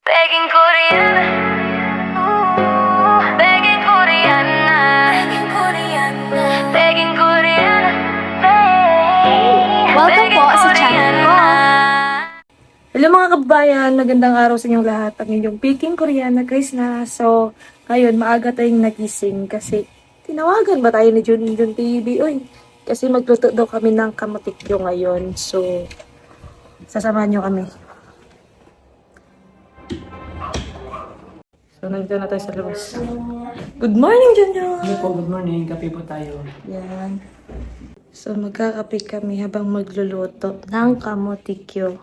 Begging Korean, begging Korean, begging Korean, begging Korean. Welcome po sa channel ko. Hello mga kababayan, magandang araw sa inyong lahat. Ang inyong Peking Koreana, Chris na. So, ngayon, maaga tayong nagising kasi tinawagan ba tayo ni Junjun TV? Uy, kasi magluto daw kami ng kamotikyo ngayon. So, sasamahan nyo kami. So, nandito na tayo sa labas. Good morning, Junjun! Hello po, good morning. Kape po tayo. Yan. So, magkakape kami habang magluluto ng kamotikyo.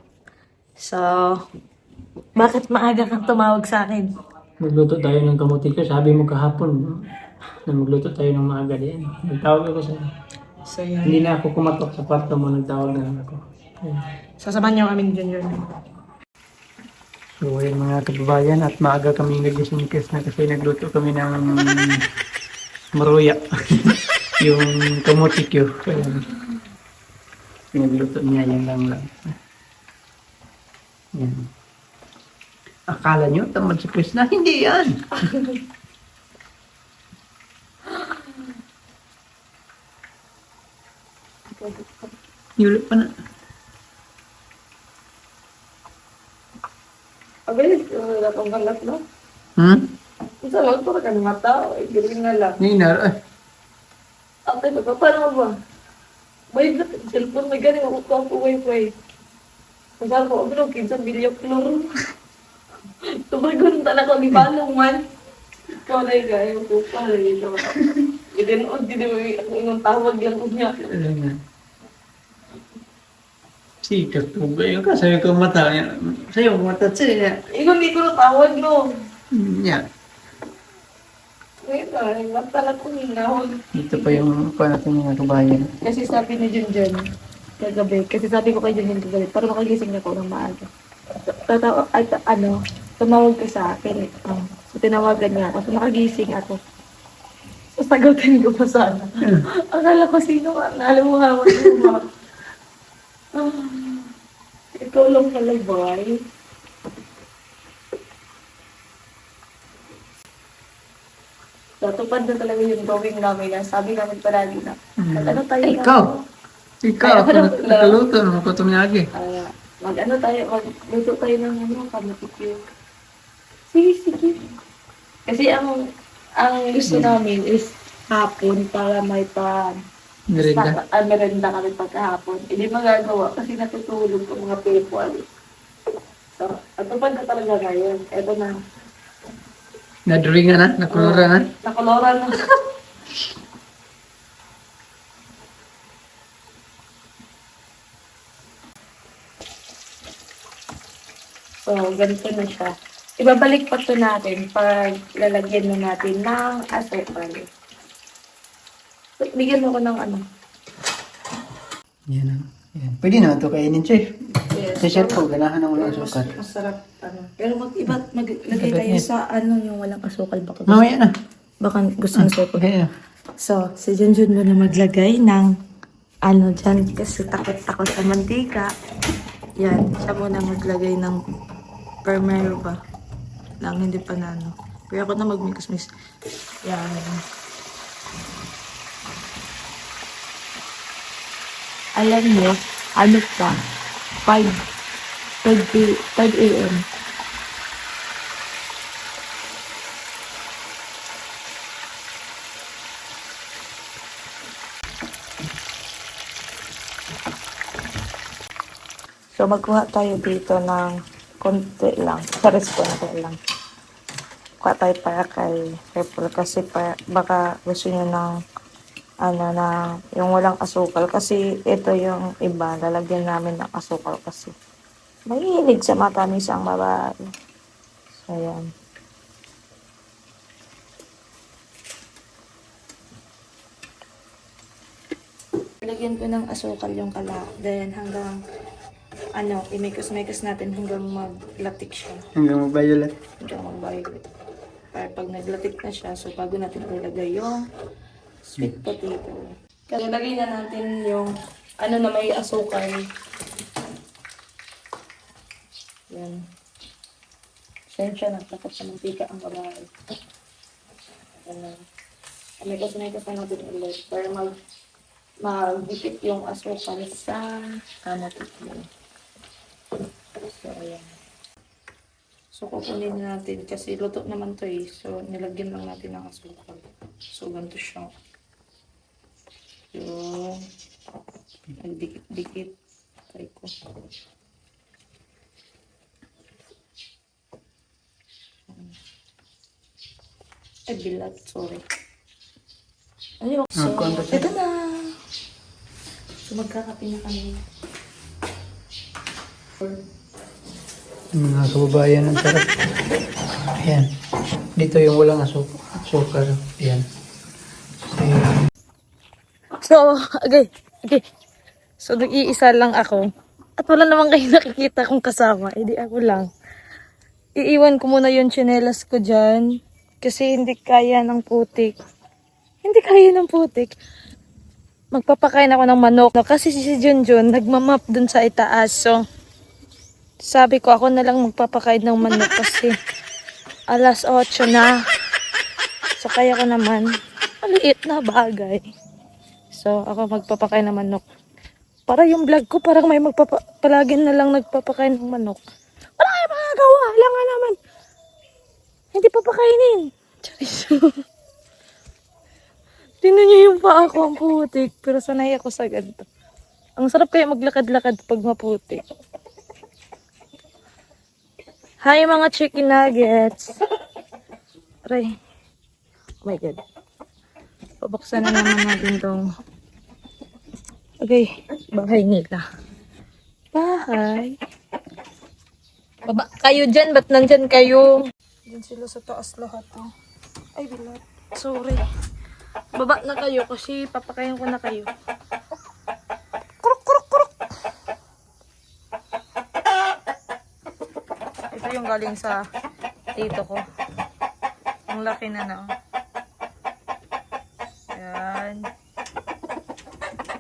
So, bakit maaga kang tumawag sa akin? Magluto tayo ng kamuti ko. Sabi mo kahapon na magluto tayo ng maaga din. Nagtawag ako sa... So, yan. Hindi na ako kumatok sa kwarto mo. Nagtawag na lang ako. Ayan. Sasamahan niyo kami dyan yun. So, ayun mga kababayan. At maaga kami nagising na kasi nagluto kami ng maruya. Yung kamuti ko. Ayan. Nagluto niya yan lang. Yan. Akala nyo, tamad si Chris na. Hindi yan. Yulip pa na. Abay, wala pang balat, no? Isa lang, para ka ng mga tao. Galing nga lang. Ninar, ay. Ate, paano ba? May cellphone, may galing ako ko ang wifi. Masal ko, abro, kinsan bilyo kloro. Tumagon talaga ni Balong man. Ikaw na yung ko pa. Ganoon, di mo yung tawag lang niya. Alam nga. Sikat po ba yun? Sayo ko mata niya. Sayo ko mata siya. Ikaw hindi ko natawag, no? Yan. Wait lang, matala ko hinahon. Ito pa yung pa natin mga kabayan. Kasi sabi ni Junjun, kagabi, kasi sabi ko kay Junjun kagabi, para makagising ako ng maaga. Tumawag ka sa akin. So, tinawagan niya ako. So, nakagising ako. So, sagutin ko pa sana. Akala ko sino ka. Alam mo nga, ikaw lang pala, boy. Natupad na talaga yung gawin namin na sabi namin palagi na. Ano tayo na? Ikaw! Ikaw! Ay, Ako ano, nakaluto naman ko tumiyagi. Magluto tayo ng kamotikyo. Sige. Kasi ang gusto namin is hapon para may Merenda. merenda kami pagkahapon. Hindi magagawa kasi natutulog ang mga people. So, atupad na talaga ngayon. Eto na. Naduringan na? Nakulura na? Nakolora na. So, ganito na siya. Ibabalik pa ito natin pag lalagyan na natin ng asukal. So, bigyan mo ko ng ano. Yan na. Yan. Pwede na ito kainin, chef. Yes. Sa chef po, ganahan ng walang sukat. Masarap. Pero maglagay tayo sa yung walang asukal. Mamaya na. Baka gusto mo sa'yo. Okay na. So, si Junjun mo na maglagay ng dyan kasi takot-takot sa mantika. Yan, siya muna maglagay ng permero ba? Lang hindi pa na Pero ako na mag-mix-mix. Yan. Alam mo, pa? 5 a.m. So, magkuha tayo dito ng konti lang. Konti lang. Kuha tayo para kay Apple kasi baka gusto niyo ng yung walang asukal. Kasi ito yung iba, lalagyan namin ng asukal kasi mahilig sa matamis ang babae. So, ayan. Lagyan ko ng asukal yung kala. Then, hanggang imikos-mikos natin hanggang maglatik siya. Hanggang mag-violet. Hanggang mag-violet. Para pag naglatik na siya, so bago natin ilagay yung sweet potato. Kaya lagay na natin yung na may asukal. Yan. Sensya na, takot sa mantika ang babae. May kasama pa natin ulit para magdikit yung asukal sa kanatik mo. So, ayan. So, kukunin natin kasi luto naman to eh. So, nilagyan lang natin ng asukal. So, ganito siya. Yung nagdikit-dikit. Try ko. Ay, bilat. Sorry. Ayun. So, konta siya. ito na. So, magkakape na kami. Mga kababayan, ang sarap. Ayan. Dito yung walang asukar. Ayan. So, okay. So, nag-iisa lang ako. At wala naman kayo nakikita kong kasama. Hindi ako lang. Iiwan ko muna yung tsinelas ko dyan. Kasi hindi kaya ng putik. Magpapakain ako ng manok. Kasi si Junjun, nagmamap dun sa itaas. So, sabi ko ako na lang magpapakain ng manok kasi alas 8 na. So, kaya ko naman. Maliit na bagay. So, ako magpapakain ng manok. Para yung vlog ko, parang may palagi na lang nagpapakain ng manok. Wala kayo magagawa. Lang nga naman. Hindi papakainin. Charis. Tingnan niyo yung paa ko, ang putik. Pero sanay ako sa ganito. Ang sarap kaya maglakad-lakad pag maputik. Hi mga chicken nuggets. Aray. Oh my God. Pabuksan na naman natin tong. Okay. Bahay nila. Bahay. Baba kayo dyan. Ba't nandyan kayo? Diyan sila sa taas lahat. Oh. Ay, bilat. Sorry. Baba na kayo kasi papakain ko na kayo. Kuruk, kuruk, kuruk. Ito yung galing sa tito ko. Ang laki na na. Yan.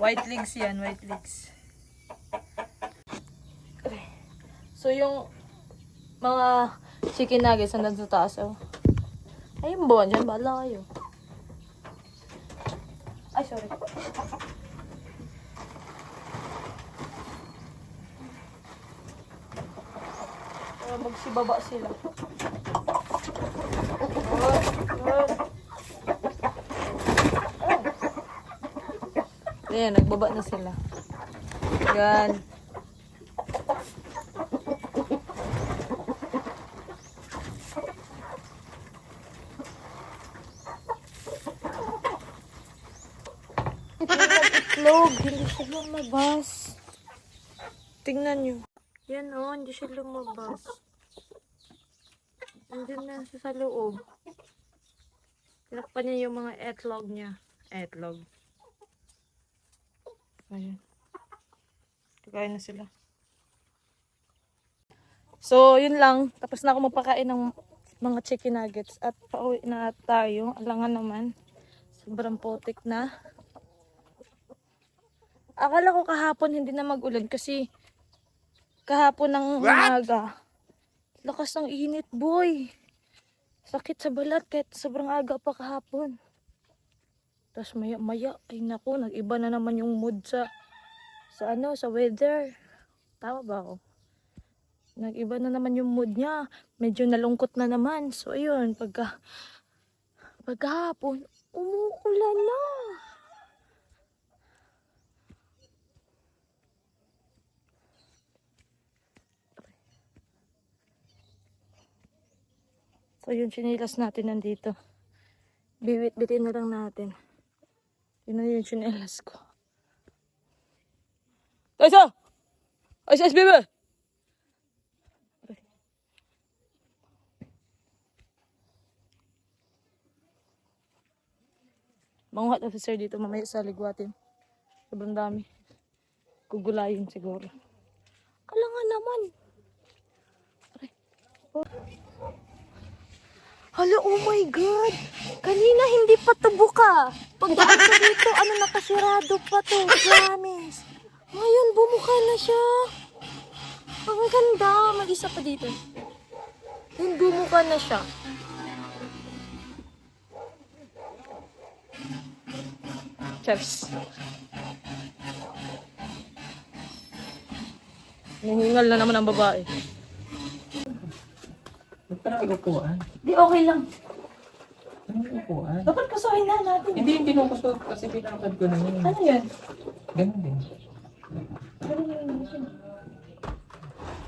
White legs yan, white legs. So yung mga chicken nuggets na nandun sa taas. Oh. Ay, yung buwan dyan. Bahala kayo. Ay, sorry. Magsibaba sila. Ayan, nagbaba na sila. Yan. Itlog, hindi siya lumabas. Tingnan nyo. Yan o, hindi siya lumabas. Nandiyan na siya sa loob. Tinakpan niya yung mga etlog niya. Etlog. Ayan. Kakain na sila. So, yun lang. Tapos na ako magpakain ng mga chicken nuggets. At pauwi na tayo. Alangan naman. Sobrang putik na. Akala ko kahapon hindi na mag-ulan kasi kahapon ng umaga. Lakas ng init, boy. Sakit sa balat kahit sobrang aga pa kahapon. Tapos maya-maya, ay naku, nag-iba na naman yung mood sa weather. Tama ba ako? Nag-iba na naman yung mood niya. Medyo nalungkot na naman. So, ayun, pagkahapon, umuulan na. So, yung chinilas natin nandito. Biwit-bitin na lang natin. Yun na yung chinilas ko. Taisa! Ay, sa SBB! Mga hot officer dito mamaya sa ligwatin. Sobrang dami. Gugulayin siguro. Alangan naman. Hala, oh my God. Kanina hindi pa to buka. Pagdaan ko dito, nakasirado pa to. Promise. Ngayon, bumuka na siya. Ang ganda. Mag-isa pa dito. Yung Nagmumukha na siya. Chaps. Nahingal na naman ang babae. Ba't pa nakukuhaan? Di okay lang. Anong upuan? Dapat kasuhin na natin. Hindi ko gusto kasi pinangkad ko na yun. Ano yan? Ganun din.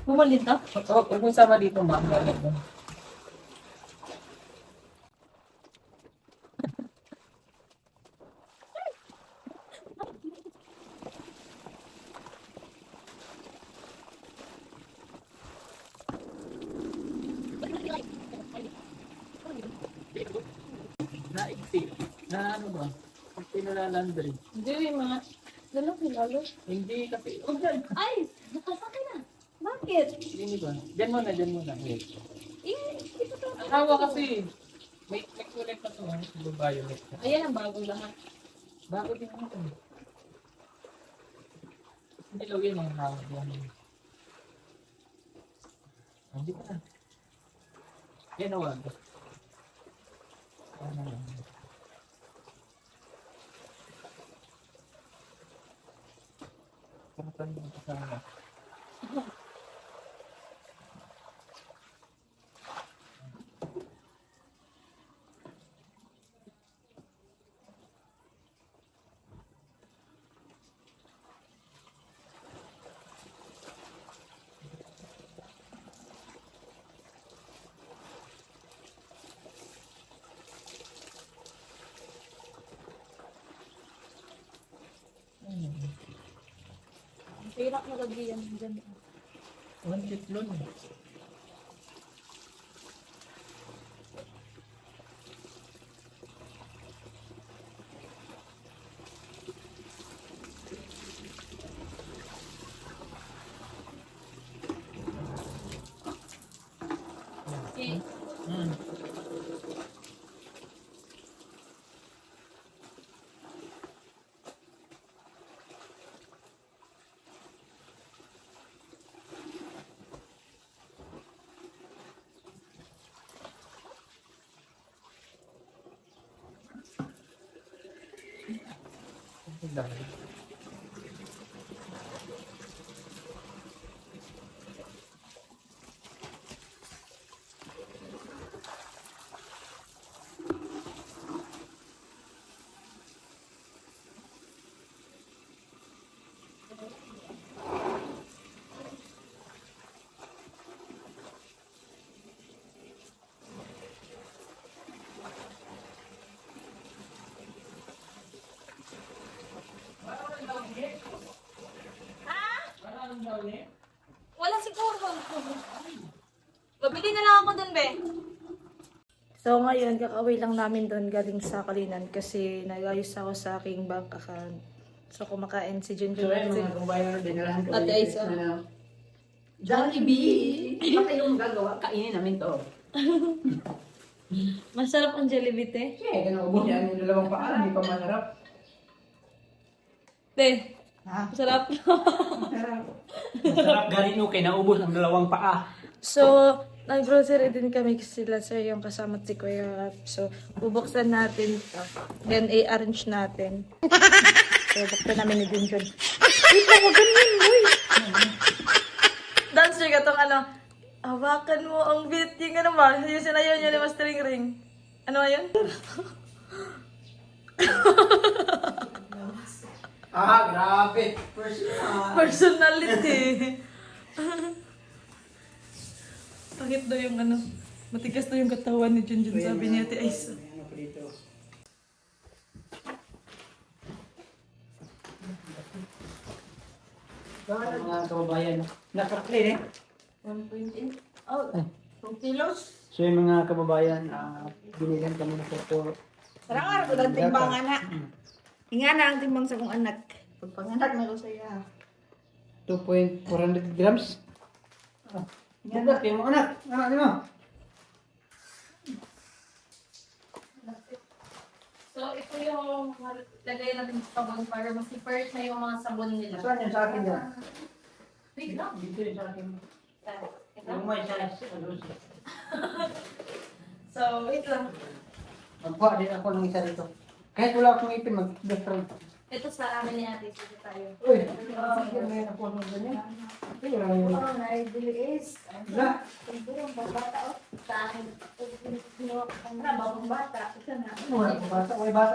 Bumalin ka? Oo, huwag mong sama dito, ma'am. Galing mo. Naigsi. Na ano ba? Pag pinalalandry. Hindi, mga... Dalang kilalo. Hindi kasi... Ay! Nakasakay na. Bakit? Hindi ba? Diyan muna, diyan muna. Wait. Ito to. Ang hawa kasi. May kulay pa to. Violet. Ayan ang bagong lahat. Bago din mo ito. Hindi lang yun ang hawa. Hindi pa na. Yan o wag. Ano lang. Kamutan mo kasama. Pirak na gabi yan dyan. One titlon. Okay. Wala siguro. Babili na lang ako dun, be. So ngayon, kakaway lang namin doon galing sa Kalinan kasi nagayos ako sa aking bank account. So kumakain si Junjun. kumbayan, dinalahan ko. Ate Aiza. Jollibee! Ano kayong gagawa? Kainin namin to. Masarap ang Jollibee, te. Okay, ganun yan. Yung dalawang paa, hindi pa masarap. Te, Ha? masarap. Masarap galing okay, naubos ang dalawang paa. So, nag-grocery din kami kasi sila sir yung kasama si Kuya Rap. So, bubuksan natin ito. Then, i-arrange natin. So, buksan namin ni Junjun. Wait lang, wag ganyan, boy! Dancer ka tong ano, hawakan mo ang beat. Yung ano ba? Yung sinayaw niya ni Mastering Ring. Ano ba yun? Grabe. Personality. Bakit daw yung ano, matigas daw yung katawan ni Junjun, sabi niya Ate Aiza. Mga kababayan, nakakli eh. 1.8? Oh, 2 kilos? So yung mga kababayan, binilihan kami na po. Sarang araw ko lang timbangan na. Hinga na ang timbang sa kong anak. Pag panganak na ko saya. 2.400 grams. Hinga na, kayo mo anak. Anak mo. So, ito yung lagay natin sa sabon para mas-separate na yung mga sabon nila. Saan yung sa akin yan? Wait lang. Dito yung sa akin. Ito. Yung may size. So, wait lang. Magkuha din ako ng isa dito. Kahit wala akong ipin, mag-best friend. Ito sa amin ni ate. Sige tayo. Uy, may ako ng ganyan. Oo, nai-bilis. Wala. Siguro, bata o. Sa akin. Ano, bagong bata. Isa na. Wala ko bata. Wala bata.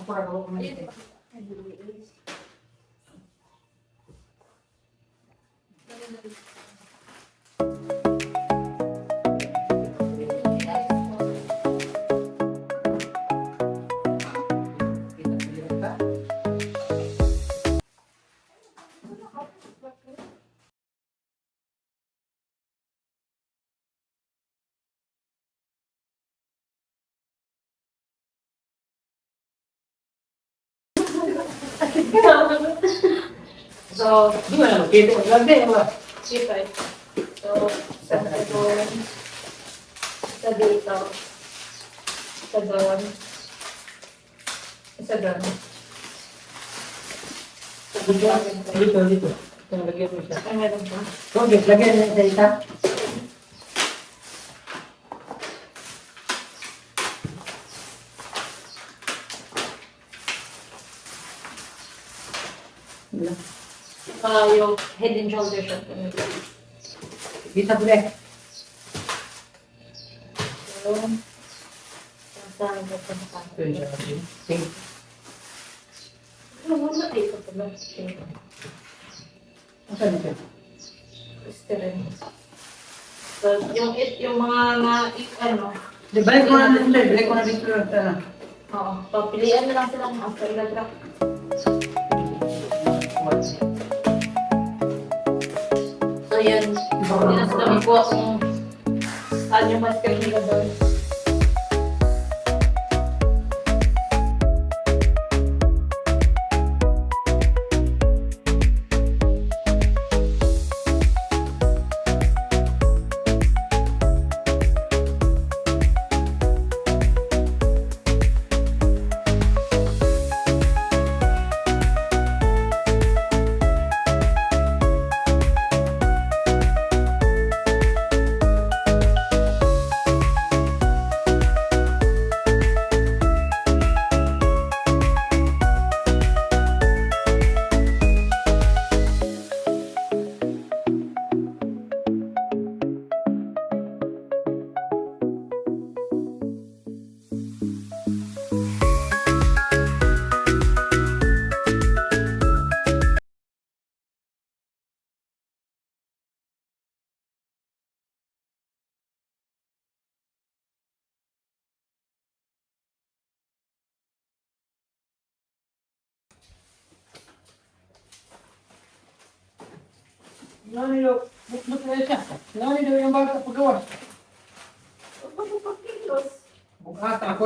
Ako na gawa ko ng ipin. Nai-bilis. So, di ba naman? Kito, lagay mo. Sipay. So, isa na doon. Isa dito. Isa doon. Isa doon. Dito, dito. Ito, lagyan mo siya. Ay, meron pa. Okay, lagyan mo sa isa. Yung head and shoulder shot. Dito, pre. So, saan ko pa sa Ito yung siya. Sige. ano mo na ito pala? Asan dito? Gusto rin. So, yung mga ano, Di, balik ko na dito. Balik ko na dito. Ano? oo, papilian na lang silang after ilagra. So, yan. Hindi na sila magkuha kung saan yung masker nila doon. Nani daw? Bukbuk na siya. Nani daw yung baga paggawa? Pagpapakilos. Bukata ako.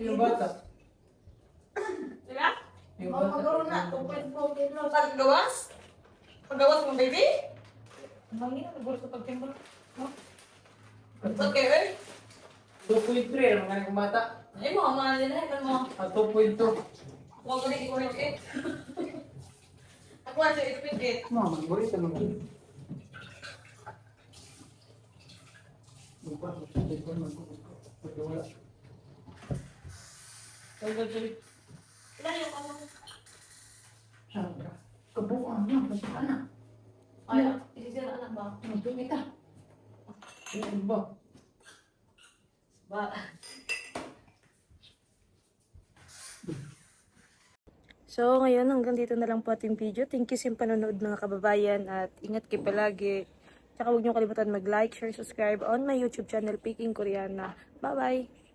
Yung bata. Diba? Yung Oh, bata. magkaroon na. 2.4 kilos. Paggawas? Paggawas mo, baby? Ang ina, siguro sa pagtimbang. Okay, eh? 2.3 ang mga yung bata. Ay mo, mga nila, ito mo. 2.2. Huwag ko na i-correct eh. Ako na siya ipinit. Mama, magburito mo. Paggawa. Ilan yung ano? Sandra. Kabuang na. Basta na. Ay, isisira lang ba? Magpingit ka. Ano ba? Ba? So, ngayon hanggang dito na lang po ating video. Thank you sa panonood mga kababayan at ingat kayo palagi. Tsaka huwag niyo kalimutan mag-like, share, subscribe on my YouTube channel, Peking Koreana. Bye-bye!